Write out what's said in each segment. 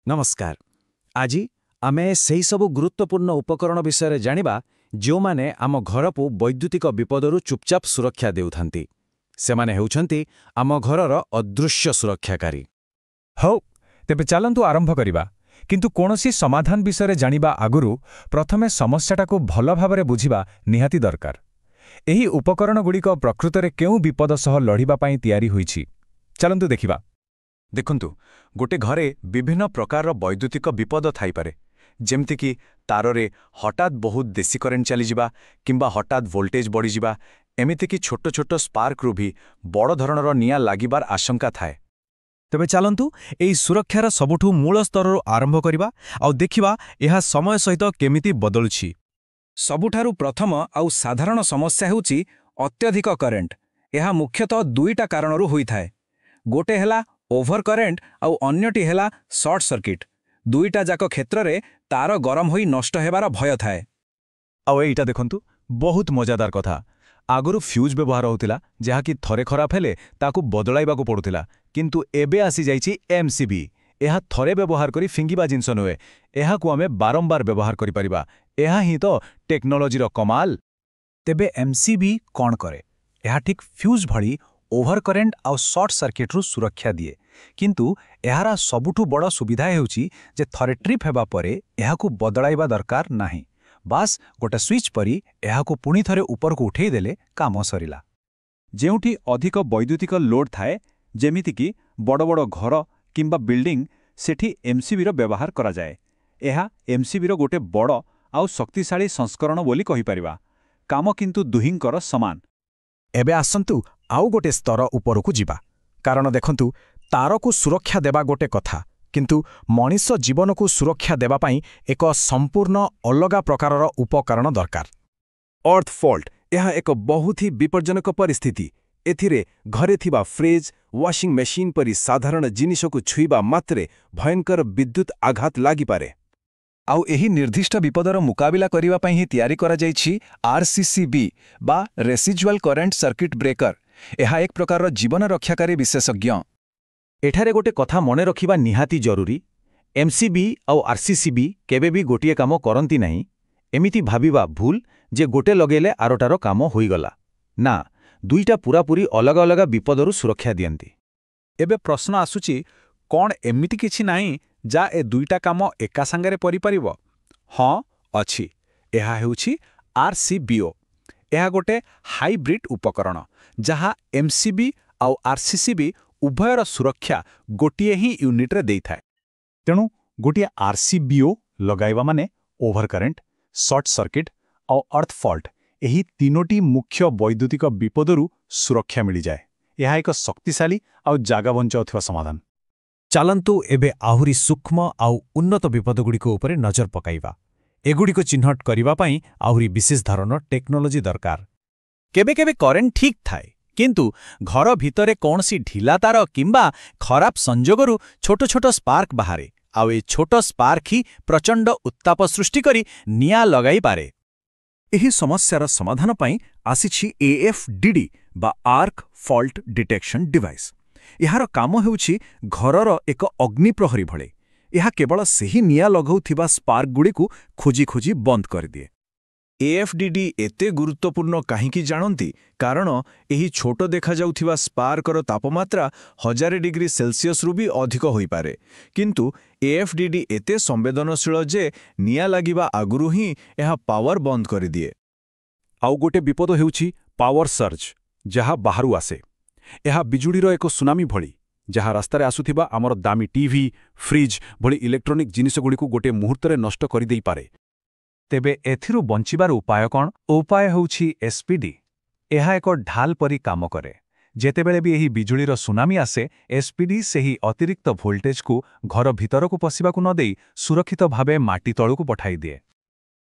नमस्कार। आज आमे सेही सबु गुरुत्वपूर्ण उपकरण विषय जानिबा जो माने आम घर को वैद्युतिक विपदरु चुपचाप सुरक्षा देउथांती। सेमाने हेउछंती आम घरर अदृश्य सुरक्षाकारी। हौ तेबे चलंतु आरंभ करिबा, किंतु कोनोसी समाधान विषय जानिबा आगुरु प्रथमे समस्याटाको भल भाबरे बुझिबा निहाती दरकार। एही उपकरण गुड़िक प्रकृतरे केउ विपद सह लढिबा पई तयारी होईछि, चलंतु देखिबा। देखंतु गोटे घरे विभिन्न प्रकार वैद्युतिक विपद थाई पारे, जेमति कि ताररे हठात बहुत देसी करेंट चली जिबा किंबा हठात वोल्टेज बढ़ी जिबा, एमिति कि छोट छोट स्पार्क रु भी बड़ धरणर निया लागिबार आशंका थाए। तबे चलंतु एई सुरक्षार सबुठु मूल स्तररु आरंभ करिबा आउ देखिबा एहा समय सहित केमिति बदलुछि। सबुठारु प्रथम आउ साधारण समस्या हेउछि अत्यधिक करेंट। एहा मुख्यतः दुईटा कारणरु होइथाए। गोटे हेला ओभर करेंट आउ अन्यटी हेला शॉर्ट सर्किट। दुईटा जाक क्षेत्र रे तार गरम होई नष्ट हेबार भय थाए। आउ एइटा देखंतु बहुत मजादार कथा। आगुरु फ्यूज व्यवहार होतिला, जहा कि थरे खराब हेले ताकु बदलाइबाकु पडुतिला, किंतु एबे आसी जाइछि एमसीबी। एहा थरे व्यवहार करी फिंगिबा जिंस नहे, एहाकु आमे बारंबार व्यवहार करि परिबा। एहा ही तो टेक्नोलॉजी रो कमाल। तेबे एमसीबी कोन करे? एहा ठीक फ्यूज भली ओभर करेंट आउ शॉर्ट सर्किट रु सुरक्षा दिए, किंतु एहारा सबुठु बड़ सुविधा हेउछि जे थरे ट्रिप हेबा परे एहाकु बदलाइबा दरकार नाही। बास गोटे स्विच परी एहाकु पुणी थरे ऊपर को उठेई देले काम सरिला। जेउठी अधिक वैद्युतिक लोड थाए, जेमिति कि बड़ बड़ घर किंबा बिल्डिंग, सेठी एमसीबी रो व्यवहार करा जाए। एहा एमसीबी रो गोटे बड़ आउ शक्तिशाली संस्करण बोली कहि परिबा। काम किंतु दुहिंकर समान। एबे आसंतु आउ गोटे स्तर ऊपर को जिबा, कारण देखंतु तार को सुरक्षा देबा गोटे कथा, किंतु मनीष जीवन को सुरक्षा देबा पई एक संपूर्ण अलगा प्रकारर उपकरण दरकार। अर्थ फॉल्ट यह एक बहुत ही विपज्जनक परिस्थिति। एथिरे घरे थिबा फ्रिज, वाशिंग मेशिन परी साधारण जिनिस को छुईबा मात्रे भयंकर विद्युत आघात लागि पारे। आउ एही निर्दिष्ट विपदर मुकाबिला करिबा पई ही तयारी करा जाइछि आरसीसीबी बा रेसिजुअल करेंट सर्किट ब्रेकर। एहा एक प्रकार जीवन रक्षाकारी विशेषज्ञ। एठारे गोटे कथा मने रखिबा निहाती जरूरी। एमसीबी आउ आरसीसीबी केबे भी गोटिए काम करंती नहीं। एमिति भाबिबा भूल जे गोटे लगेले आरोटार काम होईगला। ना, दुईटा पूरापूरी अलग अलग विपदरु सुरक्षा दियंती। एबे प्रश्न आसुची, कोन एमिति किछि नाही जा ए दुईटा काम एका संगरे परि परिबो? हाँ अछि। एहा हेउछि आरसीबीओ। एहा गोटे हाइब्रिड उपकरण, जहा एमसीबी आउ आरसीसीबी उभयर सुरक्षा गोटिए ही यूनिट रे देई थाए। तेणु गोटिए आरसीबीओ लगाइबा माने ओभर करेंट, शॉर्ट सर्किट और अर्थ फॉल्ट, एही तीनोटी मुख्य वैद्युतिक विपदरु सुरक्षा मिली जाए। यह एक शक्तिशाली और जागा बंचाउथिबा समाधान। चलंतु एबे आहुरी सूक्ष्म आउ उन्नत विपदगुड़िक उपरे नजर पकाइबा। एगुड़िक चिन्हट करिबा पई आहुरी विशेष धरण टेक्नोलॉजी दरकार। केबे केबे करेंट ठीक थाए, किंतु घर भितरे कौनसी ढिला तार किंबा खराब संजोगरु छोट छोट स्पार्क बाहारे, आउ ए छोट स्पार्क ही प्रचंड उत्ताप सृष्टि करी निया लगाई पारे। एही समस्यार समाधान पई आसीछि एएफडीडी बा आर्क फॉल्ट डिटेक्शन डिवाइस। एहार काम हेउछि घरर एक अग्निप्रहरी भळे। एहा केवल सेही निया लगाउथिबा स्पार्क गुड़िकु खोजी खोजी बंद कर दिए। एएफडीडी एते गुरुत्वपूर्ण काहींकी जानती, कारण एही छोट देखा जाउथिबा स्पार्कर तापमात्रा 1000 डिग्री सेल्सियस रु भी अधिक होई पारे, किंतु एएफडीडी एते संवेदनशील जे निया लागिबा आगुरु ही एहा पावर बंद कर दिए। आउ गोटे विपद हेउछि पावर सर्ज, जहा बाहरु आसे। एहा बिजुड़ीर एक सुनामी भली, जहा रास्तारे आसुथिबा आमर दामी टीवी, फ्रिज भली इलेक्ट्रोनिक जिनिस गुड़िकु गोटे मुहूर्तरे नष्ट कर देई पारे। तेबे एथिरु बंचिबार उपाय कौन? उपाय होउछि एसपीडी। एहा एक ढाल परी काम करे। जेतेबेले भी एही बिजुड़ीर सुनामी आसे, एसपीडी सेही अतिरिक्त भोल्टेज को घर भितरकु पसिबाकु न देई सुरक्षित भावे माटी तळुकु पठाई दिए।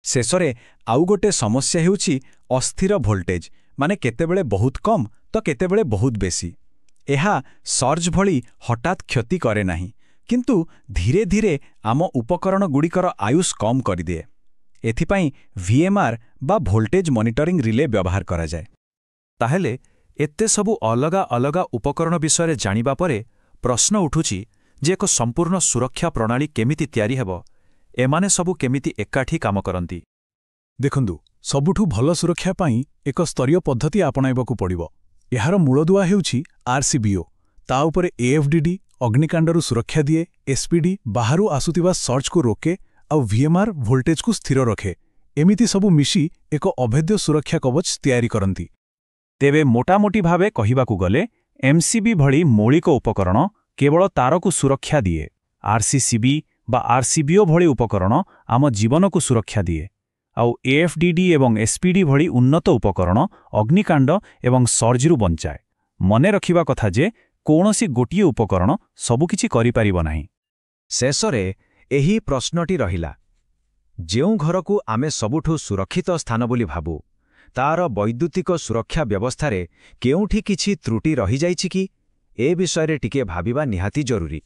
शेषरे आउ गोटे समस्या हेउछि अस्थिर भोल्टेज, माने केतेबेले बहुत कम तो केतेबेले बहुत बेसी। एहा सर्ज भली हठात क्षति करे नाही, किंतु धीरे धीरे आम उपकरण गुड़िकर आयुष कम कर दिए। एथिपाई वीएमआर बा भोल्टेज मॉनिटरिंग रिले व्यवहार करा जाए। ताहेले एते सबु अलगा अलगा उपकरण विषय जानिबा परे प्रश्न उठुछि ଯେ ଏକ ସମ୍ପୂର୍ଣ୍ଣ ସୁରକ୍ଷା ପ୍ରଣାଳୀ କେମିତି ତିଆରି ହେବ, ଏମାନେ ସବୁ କେମିତି ଏକାଠି କାମ କରନ୍ତି। ଦେଖନ୍ତୁ, ସବୁଠୁ ଭଲ ସୁରକ୍ଷା ପାଇଁ ଏକ ସ୍ତରୀୟ ପଦ୍ଧତି ଆପଣାଇବାକୁ ପଡ଼ିବ। ଏହାର ମୂଳଦୁଆ ହେଉଛି RCBO। ତା ଉପରେ AFDD ଅଗ୍ନିକାଣ୍ଡରୁ ସୁରକ୍ଷା ଦିଏ, SPD ବାହାରୁ ଆସୁଥିବା ସର୍ଚ୍ଚକୁ ରୋକେ ଆଉ VMR ଭୋଲ୍ଟେଜକୁ ସ୍ଥିର ରଖେ। ଏମିତି ସବୁ ମିଶି ଏକ ଅଭେଦ୍ୟ ସୁରକ୍ଷା କବଚ ତିଆରି କରନ୍ତି। ତେବେ ମୋଟାମୋଟି ଭାବେ କହିବାକୁ ଗଲେ MCB ଭଳି ମୌଳିକ ଉପକରଣ କେବଳ ତାରକୁ ସୁରକ୍ଷା ଦିଏ। RCCB ବା RCBO ଭଳି ଉପକରଣ ଆମ ଜୀବନକୁ ସୁରକ୍ଷା ଦିଏ। ଆଉ AFDD ଏବଂ SPD ଭଳି ଉନ୍ନତ ଉପକରଣ ଅଗ୍ନିକାଣ୍ଡ ଏବଂ ସର୍ଜରୁ ବଞ୍ଚାଏ। ମନେ ରଖିବା କଥା ଯେ କୌଣସି ଗୋଟିଏ ଉପକରଣ ସବୁକିଛି କରିପାରିବ ନାହିଁ। ଶେଷରେ ଏହି ପ୍ରଶ୍ନଟି ରହିଲା, ଯେଉଁ ଘରକୁ ଆମେ ସବୁଠୁ ସୁରକ୍ଷିତ ସ୍ଥାନ ବୋଲି ଭାବୁ, ତାର ବୈଦ୍ୟୁତିକ ସୁରକ୍ଷା ବ୍ୟବସ୍ଥାରେ କେଉଁଠି କିଛି ତ୍ରୁଟି ରହିଯାଇଛି କି? ଏ ବିଷୟରେ ଟିକେ ଭାବିବା ନିହାତି ଜରୁରୀ।